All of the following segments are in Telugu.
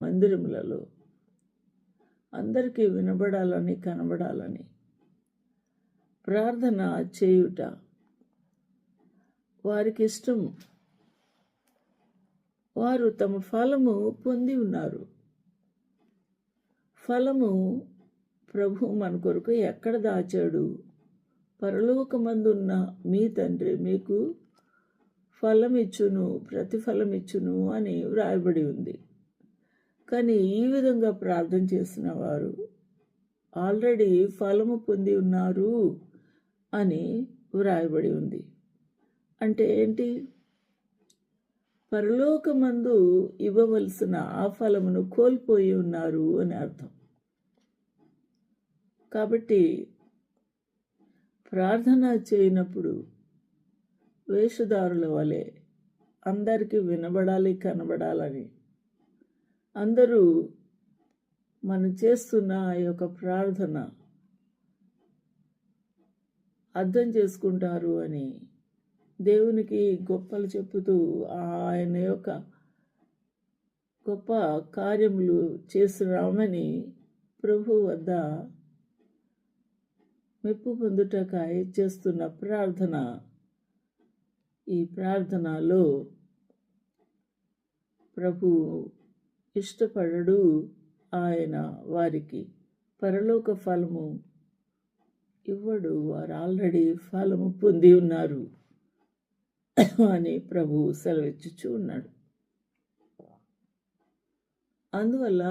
మందిరములలో అందరికీ వినబడాలని, కనబడాలని ప్రార్థన చేయుట వారికి ఇష్టం. వారు తమ ఫలము పొంది ఉన్నారు. ఫలము ప్రభు మన కొరకు ఎక్కడ దాచాడు? పరలోకమందున్న మీ తండ్రి మీకు ఫలమిచ్చును, ప్రతిఫలమిచ్చును అని వ్రాయబడి ఉంది. కానీ ఈ విధంగా ప్రార్థన చేసిన వారు ఆల్రెడీ ఫలము పొంది ఉన్నారు అని వ్రాయబడి ఉంది. అంటే ఏంటి? పరలోకమందు ఇవ్వవలసిన ఆ ఫలమును కోల్పోయి ఉన్నారు అని అర్థం. కాబట్టి ప్రార్థన చేయనప్పుడు వేషధారుల వలె అందరికీ వినబడాలి, కనబడాలని అందరూ మనం చేస్తున్న ఆ యొక్క ప్రార్థన అర్థం చేసుకుంటారు అని దేవునికి గొప్పలు చెప్పుతూ ఆయన యొక్క గొప్ప కార్యములు చేస్తున్నామని ప్రభు వద్ద మెప్పు పొందుటకై చేస్తున్న ప్రార్థన, ఈ ప్రార్థనలో ప్రభు ఇష్టపడడు. ఆయన వారికి పరలోక ఫలము ఇవ్వడు. వారు ఆల్రెడీ ఫలము పొంది ఉన్నారు అని ప్రభు సెలవిచ్చుచూ ఉన్నాడు. అందువల్ల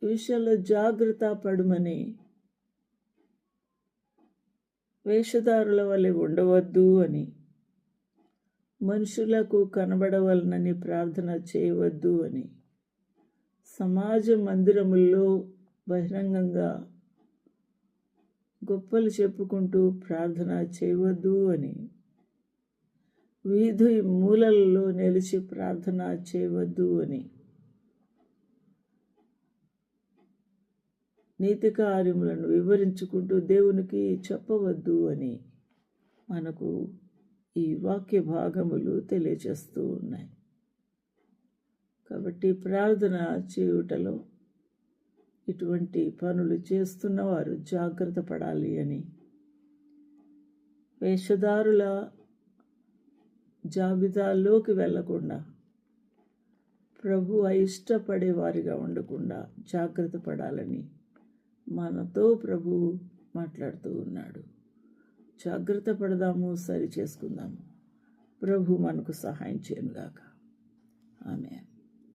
ఈ విషయంలో జాగ్రత్త పడమని, వేషధారుల వలె ఉండవద్దు అని, మనుషులకు కనబడవలనని ప్రార్థన చేయవద్దు అని, సమాజ మందిరముల్లో బహిరంగంగా గొప్పలు చెప్పుకుంటూ ప్రార్థన చేయవద్దు అని, వీధి మూలలలో నిలిచి ప్రార్థన చేయవద్దు అని, నీతి కార్యములను వివరించుకుంటూ దేవునికి చెప్పవద్దు అని మనకు ఈ వాక్య భాగములు తెలియజేస్తూ ఉన్నాయి. కాబట్టి ప్రార్థన చేయుటలో ఇటువంటి పనులు చేస్తున్నవారు జాగ్రత్త పడాలి అని, వేషధారుల జాబితాలోకి వెళ్లకుండా, ప్రభు ఇష్టపడేవారిగా ఉండకుండా జాగ్రత్త పడాలని మనతో ప్రభు మాట్లాడుతూ ఉన్నాడు. జాగ్రత్త పడదాము, సరి చేసుకుందాము. ప్రభు మనకు సహాయం చేయనుగాక. ఆమేన్.